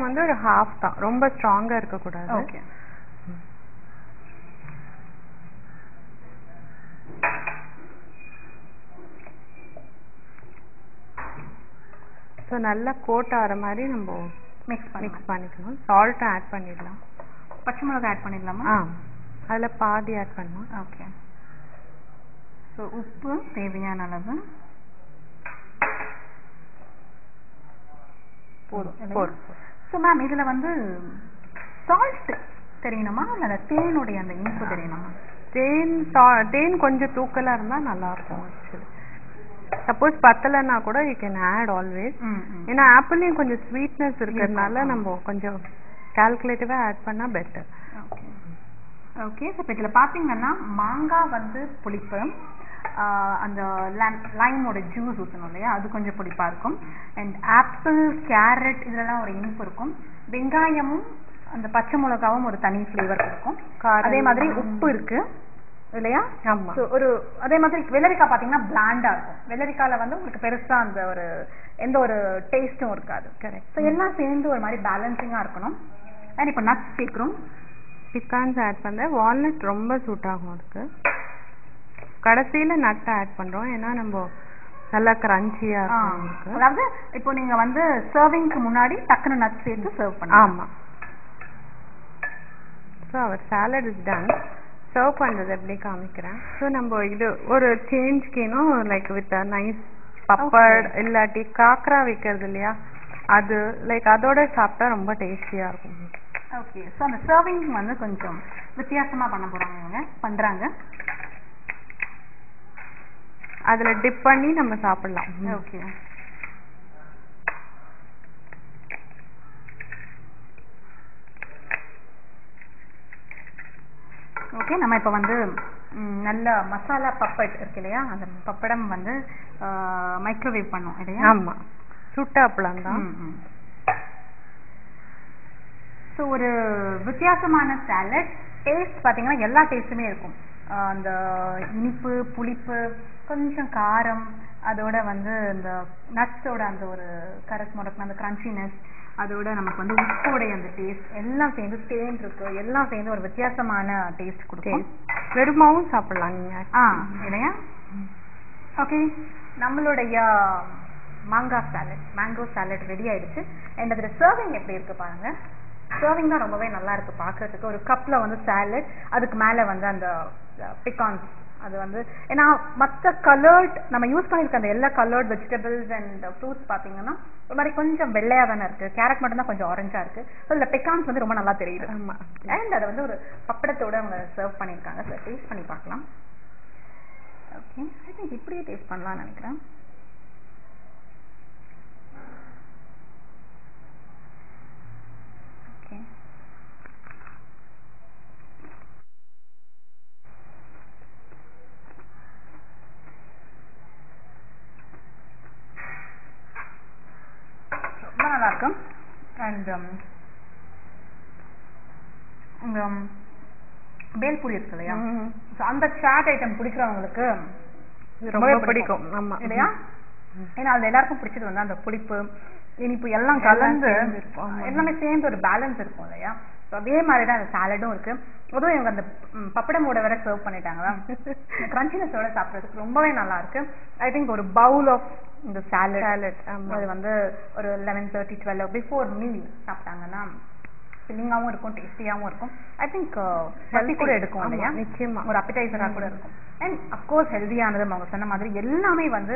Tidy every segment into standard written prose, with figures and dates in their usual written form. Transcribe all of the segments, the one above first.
வந்து ஒரு half தான், ரொம்ப ஸ்ட்ராங்கா இருக்க கூடாது. ஓகே. ஸோ நல்லா கோட் ஆகிற மாதிரி நம்ம மிக்ஸ் பண்ணிக்கணும். சால்ட் ஆட் பண்ணிடலாம். பச்சை மிளகாய் ஆட் பண்ணிடலாமா? அதில் பாதி ஆட் பண்ணலாம். ஓகே. ஸோ உப்பு தேவையான அளவு போதும். ஸோ மேம் இதில் வந்து சால்ட் தெரியணுமா இல்லை அந்த தேனுடைய அந்த இனிப்பு தெரியணுமா? தேன் கொஞ்சம் தூக்கலாக இருந்தால் நல்லாயிருக்கும். ஆக்சுவலி சப்போஸ் பத்தலைன்னா கூட யூ கேன் ஆட் ஆல்வேஸ். ஏன்னா ஆப்பிள்லையும் கொஞ்சம் ஸ்வீட்னஸ் இருக்கிறதுனால நம்ம கொஞ்சம் கால்குலேட்டிவாக ஆட் பண்ணால் பெட்டர். Okay okay. ஸோ இப்போ இதில் பார்த்தீங்கன்னா மாங்காய் வந்து புளிப்பு, அந்த லைமோட ஜூஸ் ஊற்றணும் இல்லையா, அது கொஞ்சம் புளிப்பாக இருக்கும். அண்ட் ஆப்பிள், கேரட் இதெல்லாம் ஒரு இனிப்பு இருக்கும். வெங்காயமும் அந்த பச்சை மிளகாவும் ஒரு தனி ஃப்ளேவர் இருக்கும். அதே மாதிரி உப்பு இருக்கு இல்லையா? ஆமாம். ஸோ ஒரு அதே மாதிரி வெள்ளரிக்காய் பார்த்தீங்கன்னா பிளாண்டாக இருக்கும். வெள்ளரிக்காயில் வந்து உங்களுக்கு பெருசாக அந்த ஒரு எந்த ஒரு டேஸ்ட்டும் இருக்காது. கரெக்ட். ஸோ எல்லாம் சேர்ந்து ஒரு மாதிரி பேலன்சிங்காக இருக்கணும். அண்ட் இப்போ நட்ஸ் சேர்க்குறோம். பிக்கான்ஸ் ஆட் பண்ணுறேன். வால்நட் ரொம்ப சூட் ஆகும் அதுக்கு. கடைசியில் நட்டை ஆட் பண்ணுறோம், ஏன்னா நம்ம நல்லா கிரன்ச்சியாக இருக்கும். அதாவது இப்போ நீங்கள் வந்து சர்விங்க்கு முன்னாடி டக்குன்னு நட்ஸ் சேர்த்து சர்வ் பண்ணலாம். ஆமாம். So our salad is done. Serve பண்ணுறது எப்படி காமிக்கிறேன். ஸோ நம்ம இது ஒரு சேஞ்ச்கேனும் லைக் வித் நைஸ் பப்பட் இல்லாட்டி காக்கரா வைக்கிறது இல்லையா, அது லைக் அதோட சாப்பிட்டா ரொம்ப டேஸ்டியாக இருக்கும். ஓகே. ஸோ அந்த சர்விங் வந்து கொஞ்சம் வித்தியாசமாக பண்ண போகிறாங்க, இவங்க பண்ணுறாங்க. அதில் டிப் பண்ணி நம்ம சாப்பிடலாம். ஓகே. ஓகே. நம்ம இப்போ வந்து நல்ல மசாலா பப்பட் இருக்கு இல்லையா, அந்த பப்படம் வந்து மைக்ரோவேவ் பண்ணோம் இல்லையா? ஆமாம், சுட்டாப்பழம் தான். ஸோ ஒரு வித்தியாசமான சாலட். டேஸ்ட் பார்த்தீங்கன்னா எல்லா டேஸ்ட்டுமே இருக்கும். அந்த இனிப்பு, புளிப்பு, கொஞ்சம் காரம், அதோட வந்து இந்த நட்ஸோட அந்த ஒரு கரக் முடக்கு அந்த கிரன்ச்சினஸ், அதோட நமக்கு வந்து உப்போடைய அந்த டேஸ்ட் எல்லாம் சேர்ந்து, தேன் இருக்கு, எல்லாம் சேர்ந்து ஒரு வித்தியாசமான டேஸ்ட் கொடுக்கும். வெறுமாவும் சாப்பிடலாம் நீங்கள் இல்லையா? ஓகே. நம்மளுடைய மேங்கோ சாலட் ரெடி ஆயிடுச்சு. அண்ட் அதில் சர்விங் எப்படி இருக்கு பாருங்க. சர்விங் தான் ரொம்பவே நல்லா இருக்கு பார்க்கறதுக்கு. ஒரு கப்பில் வந்து சாலட், அதுக்கு மேலே வந்து அந்த பிகான்ஸ், அது வந்து ஏன்னா மற்ற கலர்ட் நம்ம யூஸ் பண்ணியிருக்க அந்த எல்லா கலர்ட் வெஜிடபிள்ஸ் அண்ட் ஃப்ரூட்ஸ் பார்த்தீங்கன்னா ஒரு மாதிரி கொஞ்சம் வெள்ளையாக தானே இருக்குது. கேரட் மட்டும் தான் கொஞ்சம் ஆரஞ்சாக இருக்குது. ஸோ இந்த பிகான்ஸ் வந்து ரொம்ப நல்லா தெரியுது. ஆமாம். அண்ட் அதை வந்து ஒரு பப்படத்தோடு அவங்க சர்வ் பண்ணியிருக்காங்க. ஸோ டேஸ்ட் பண்ணி பார்க்கலாம். ஓகே. ஐ திங்க் இப்படியே டேஸ்ட் பண்ணலாம்னு நினைக்கிறேன். ஓகே. ரொம்ப நல்லா இருக்கும். அண்ட் இந்த பேல்பூரி இருக்கு இல்லையா, அந்த சாட் ஐட்டம் பிடிக்கிறவங்களுக்கு ரொம்ப பிடிக்கும். ஆமாம் இல்லையா? ஏன்னா அது எல்லாருக்கும் பிடிச்சது வந்து அந்த புளிப்பு, இனிப்பு எல்லாம் கலந்து எல்லாமே சேர்ந்து ஒரு பேலன்ஸ் இருக்கும் இல்லையா? ஸோ அதே மாதிரி தான் அந்த சாலடும் இருக்கு. அதுவும் இவங்க அந்த பப்படமோட வேற சர்வ் பண்ணிட்டாங்களா, கிரன்ச்சினஸோட சாப்பிட்றதுக்கு ரொம்பவே நல்லா இருக்கு. ஐ திங்க் ஒரு பவுல் ஆஃப் இந்த சாலட் அது வந்து ஒரு 11:30 12 பிஃபோர் மீல் சாப்பிட்டாங்கன்னா ஃபில்லிங்காகவும் இருக்கும், டேஸ்டியாகவும் இருக்கும். ஐ திங்க் பசி கூட எடுக்கும் இல்லையா? நிச்சயமா ஒரு அப்பிடைசராக கூட இருக்கும். அண்ட் அஃப்கோர்ஸ் ஹெல்தியானது. அவங்க சொன்ன மாதிரி எல்லாமே வந்து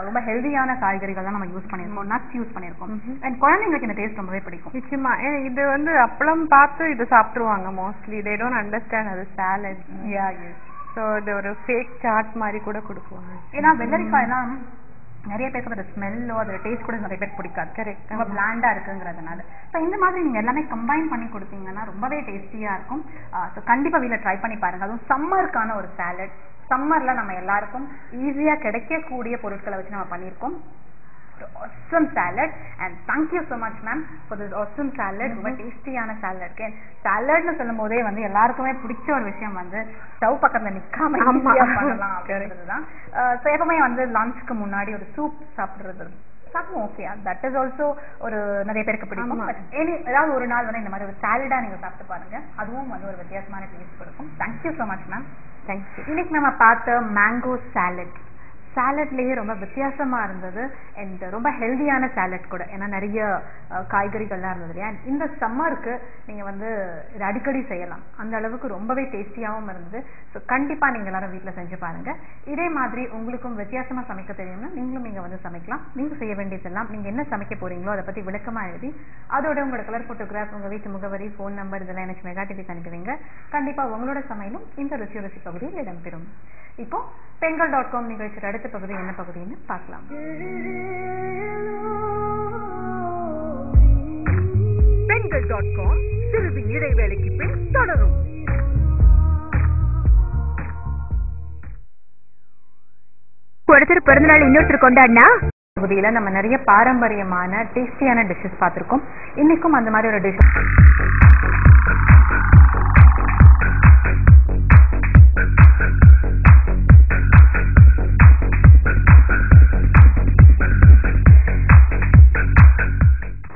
ரொம்ப ஹெல்தியான காய்கறிகள் தான் நம்ம யூஸ் பண்ணியிருக்கோம், நட்ஸ் யூஸ் பண்ணியிருக்கோம். அண்ட் குழந்தைங்களுக்கு இந்த டேஸ்ட் ரொம்பவே பிடிக்கும். நிச்சயமா. இது வந்து அப்பளம் பார்த்து இது சாப்பிட்ருவாங்க மோஸ்ட்லி. தே டோன்ட் அண்டர்ஸ்டாண்ட் அது சாலட். ஸோ இது ஒரு ஃபேக் சாட் மாதிரி கூட கொடுக்குவாங்க. ஏன்னா வெள்ளரிக்காயெல்லாம் நிறைய பேருக்கு அந்த ஸ்மெல்லோ அதோட டேஸ்ட் கூட நிறைய பேர் பிடிக்காது. கரெக்ட். ரொம்ப பிளாண்டா இருக்குங்கிறதுனால. ஸோ இந்த மாதிரி நீங்க எல்லாமே கம்பைன் பண்ணி கொடுத்தீங்கன்னா ரொம்பவே டேஸ்டியா இருக்கும். ஸோ கண்டிப்பா வீட்டில் ட்ரை பண்ணி பாருங்க. அதுவும் சம்மருக்கான ஒரு சாலட். சம்மர்ல நம்ம எல்லாருக்கும் ஈஸியா கிடைக்கக்கூடிய பொருட்களை வச்சு நம்ம பண்ணியிருக்கோம். awesome salad and thank you so much ma'am for this awesome salad. ரொம்ப டேஸ்டியான சாலட். சாலட்னு சொல்லும் போதே வந்து எல்லாருக்குமே பிடிச்ச ஒரு விஷயம் வந்து ஸ்டவ் பக்கத்துல நிக்காம ஈஸியா பண்ணலாம் அப்படிங்கிறது தான். ஸோ எப்பவுமே வந்து லஞ்சுக்கு முன்னாடி ஒரு சூப் சாப்பிடுறது சாப்பிடுவோம். ஓகே, தட் இஸ் ஆல்சோ ஒரு நிறைய பேருக்கு பிடிக்கும். ஏதாவது ஒரு நாள் வந்து இந்த மாதிரி ஒரு சாலடா நீங்க சாப்பிட்டு பாருங்க, அதுவும் வந்து ஒரு வித்தியாசமான டேஸ்ட் கொடுக்கும். Thank you so much ma'am. Thank you. இன்னைக்கு நம்ம பார்த்த மேங்கோ சாலட், சாலட்லேயே ரொம்ப வித்தியாசமா இருந்தது அண்ட் ரொம்ப ஹெல்தியான சாலட் கூட. ஏன்னா நிறைய காய்கறிகள்லாம் இருந்தது இல்லையா. இந்த சம்மருக்கு நீங்கள் வந்து இதை அடிக்கடி செய்யலாம், அந்த அளவுக்கு ரொம்பவே டேஸ்டியாகவும் இருந்தது. ஸோ கண்டிப்பாக நீங்கள் எல்லாரும் வீட்டில் செஞ்சு பாருங்கள். இதே மாதிரி உங்களுக்கும் வித்தியாசமாக சமைக்க தெரியும்னா நீங்களும் நீங்கள் வந்து சமைக்கலாம். நீங்கள் செய்ய வேண்டியதெல்லாம் நீங்கள் என்ன சமைக்க போறீங்களோ அதை பற்றி விளக்கமாக எழுதி அதோட உங்களோட கலர் ஃபோட்டோகிராஃப், உங்கள் வீட்டு முகவரி, ஃபோன் நம்பர் இதெல்லாம் எனக்கு மெகா டிவிக்கு அனுப்புவீங்க. கண்டிப்பாக உங்களோட சமையலும் இந்த ருசி பகுதியில் இடம்பெறும். இப்போ பெண்கள்.com நிகழ்ச்சியோட அடுத்த பகுதி என்ன பகுதின்னு பார்க்கலாம். பெண்கள்.com சிறிது இடைவேளைக்கு பின் தொடரும். ஒருத்தர் பிறந்தநாள் இன்னொருத்தர் கொண்டாடினா பகுதியில நம்ம நிறைய பாரம்பரியமான டேஸ்டியான டிஷ்ஷஸ் பார்த்திருக்கோம். இன்னைக்கும் அந்த மாதிரி ஒரு dish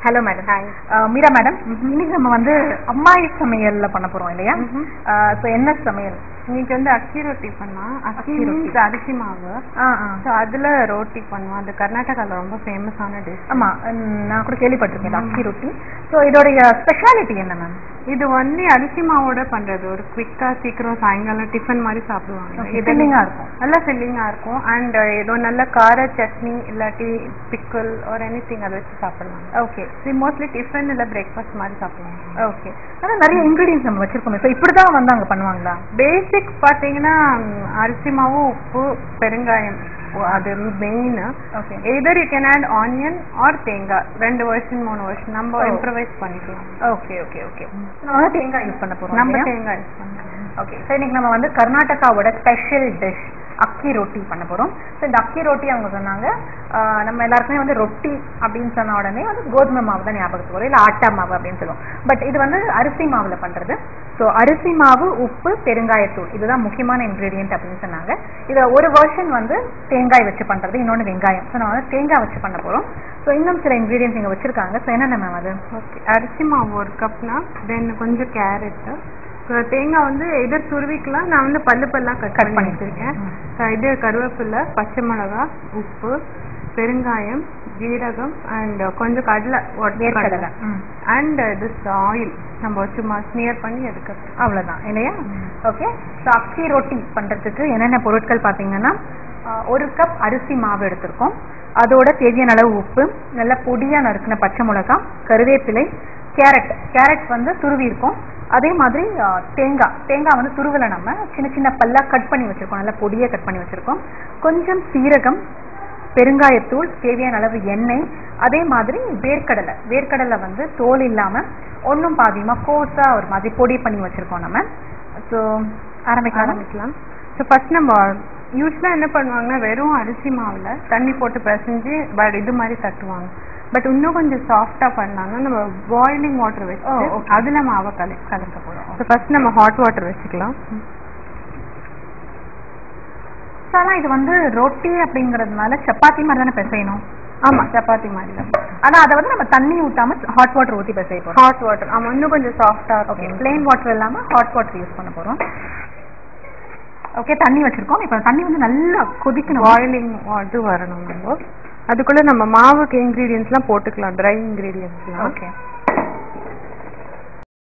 hello madam. Hi Meera madam. இன்னைக்கு நம்ம வந்து அம்மாயி சமையல்ல பண்ண போறோம் இல்லையா? ஸோ என்ன சமையல்? இன்னைக்கு வந்து அக்கி ரொட்டி பண்ணலாம். அக்கி அரிசி மாவு, ஸோ அதுல ரொட்டி பண்ணுவோம். அது கர்நாடகாவில் ரொம்ப ஃபேமஸான டிஷ். ஆமா, நான் கூட கேள்விப்பட்டிருக்கேன் அக்கி ரொட்டி. ஸோ இதோடைய ஸ்பெஷாலிட்டி என்ன மேம்? இது வந்து அரிசி மாவோட பண்றது, ஒரு குவிக்கா சீக்கிரம் சாயங்காலம் டிஃபன் மாதிரி சாப்பிடுவாங்க. ஃபில்லிங்கா இருக்கும், நல்லா ஃபில்லிங்கா இருக்கும். அண்ட் ஏதோ நல்ல கார சட்னி இல்லாட்டி பிக்கல் ஆர் எனி திங் அதை வச்சு சாப்பிடலாம். ஓகே, இது மோஸ்ட்லி டிஃபன் இல்லை பிரேக்ஃபாஸ்ட் மாதிரி சாப்பிடுவாங்க. ஓகே, ஆனால் நிறைய இன்க்ரீடியன்ஸ் நம்ம வச்சிருக்கோம். ஸோ இப்படி தான் வந்து அங்கே பண்ணுவாங்களா? பேசிக் பார்த்தீங்கன்னா அரிசி மாவு, உப்பு, பெருங்காயம், அது main. Okay, either you can add onion or தேங்காய், 2 வெர்ஷன் 3 வெர்ஷன் நம்ம இம்ப்ரவைஸ் பண்ணிக்கலாம். ஓகே ஓகே ஓகே, நம்ம தேங்காய் யூஸ் பண்ண போறோம். நம்ம தேங்காய் யூஸ் பண்ணலாம். ஓகே, ஸோ இன்னைக்கு நம்ம வந்து கர்நாடகாவோட ஸ்பெஷல் டிஷ் அக்கி ரொட்டி பண்ண போறோம். ஸோ இந்த அக்கி ரொட்டி அவங்க சொன்னாங்க, நம்ம எல்லாருக்குமே வந்து ரொட்டி அப்படின்னு சொன்ன உடனே வந்து கோதுமை மாவு தான் ஞாபகத்துக்கு வரும், இல்லை ஆட்டா மாவு அப்படின்னு சொல்லுவோம். பட் இது வந்து அரிசி மாவுல பண்றது. ஸோ அரிசி மாவு, உப்பு, பெருங்காயத்தூள் இதுதான் முக்கியமான இன்கிரீடியன்ட் அப்படின்னு சொன்னாங்க. இதுல ஒரு வெர்ஷன் வந்து தேங்காய் வச்சு பண்றது, இன்னொன்று வெங்காயம். ஸோ நம்ம வந்து தேங்காய் வச்சு பண்ண போறோம். ஸோ இன்னும் சில இன்கிரீடியன்ஸ் இங்கே வச்சிருக்காங்க. ஸோ என்னென்ன மேம் அது? ஓகே, அரிசி மாவு 1 கப்னா, தென் கொஞ்சம் கேரட்டு, தேங்காய் வந்து எதர் துருவிக்கலாம். நான் வந்து பல்லா கட் பண்ணி வச்சிருக்கேன். இது கருவேப்பிலை, பச்சை மிளகா, உப்பு, பெருங்காயம், ஜீரகம் அண்ட் கொஞ்சம் கடலை, வேர்க்கடலை அண்ட் திஸ் ஆயில் நம்ம சும்மா ஸ்மியர் பண்ணி எடுக்கிறது, அவ்வளோதான் இல்லையா? ஓகே, ஸோ அக்கி ரொட்டி பண்ணுறதுக்கு என்னென்ன பொருட்கள் பார்த்தீங்கன்னா, 1 கப் அரிசி மாவு எடுத்திருக்கோம். அதோட தேவையான அளவு உப்பு, நல்ல பொடியாக நறுக்கின பச்சை மிளகாய், கருவேப்பிலை, கேரட் வந்து துருவி இருக்கும். அதே மாதிரி தேங்காய் வந்து துருவலை நம்ம சின்ன சின்ன பல்லா கட் பண்ணி வச்சிருக்கோம், நல்லா பொடியாக கட் பண்ணி வச்சிருக்கோம். கொஞ்சம் பெருங்காயத்தூள், தேவையான அளவு எண்ணெய், அதே மாதிரி வேர்க்கடலை வந்து தோல் இல்லாம ஒன்றும் பாதியமா கோஸா ஒரு மாதிரி பொடி பண்ணி வச்சிருக்கோம் நம்ம. ஸோ ஆரம்பிக்கலாம். ஸோ ஃபர்ஸ்ட் நம்ம யூஸ்வலாக என்ன பண்ணுவாங்கன்னா, வெறும் அரிசி மாவுல தண்ணி போட்டு பிசைஞ்சு இது மாதிரி தட்டுவாங்க. பட் இன்னும் கொஞ்சம் சாஃப்டா பண்ணாங்கன்னா நம்ம பாயிலிங் வாட்டர் வச்சு அதுல மாவை கலக்க போறோம். ஸோ ஃபர்ஸ்ட் நம்ம ஹாட் வாட்டர் வச்சுக்கலாம். ஆனால் இது வந்து ரொட்டி அப்படிங்கிறதுனால சப்பாத்தி மாதிரி தானே பிசையணும்? ஆமா, சப்பாத்தி மாதிரி தான். ஆனா அதை வந்து நம்ம தண்ணி ஊத்தாம ஹாட் வாட்டர் ஊற்றி பிசைய போறோம். ஹாட் வாட்டர், ஆமா, இன்னும் கொஞ்சம் சாஃப்டா இருக்கும். ஓகே, பிளெயின் வாட்டர் இல்லாம ஹாட் வாட்டர் யூஸ் பண்ண போறோம். ஓகே, தண்ணி வச்சிருக்கோம். இப்போ தண்ணி வந்து நல்லா கொதிக்கணும், பாயிலிங் வாட்டர் வரணும். நம்ம அதுக்குள்ள நம்ம மாவுக்கு இன்கிரீடியன்ஸ்லாம் போட்டுக்கலாம், ட்ரை இன்கிரீடியன்ஸ்லாம். ஓகே,